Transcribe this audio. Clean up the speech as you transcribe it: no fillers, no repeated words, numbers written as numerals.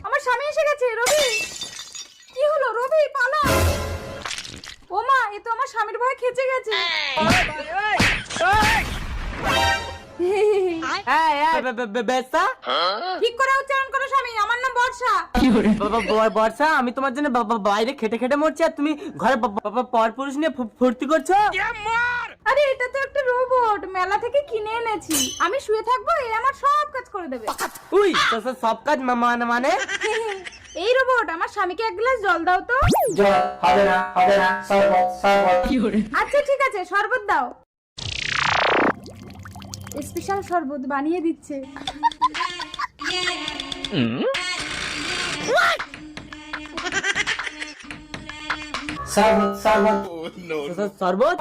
আমার স্বামী এসে গেছে। রবি, কি হলো? রবি পালা। ও মা, এ তো আমার স্বামীর ভয়ে খেচে গেছে। ঠিক করে উচ্চারণ করো স্বামী, আমার নাম বর্ষা। বর্ষা, আমি তোমার জন্য বাইরে খেটে খেটে মরছি আর তুমি ঘরে পরপুরুষ নিয়ে ফুর্তি করছো। আরে এটা তো একটা রোবট, মেলা থেকে কিনে এনেছি। আমি শুয়ে থাকবো, এ আমার সব কাজ করে দেবে। উই, সব কাজ মানে এই রোবট, আমার স্বামীকে এক গ্লাস জল দাও তো। হবে না, শরবত। আচ্ছা ঠিক আছে, শরবত দাও। স্পেশাল শরবত বানিয়ে দিচ্ছে। শরবত।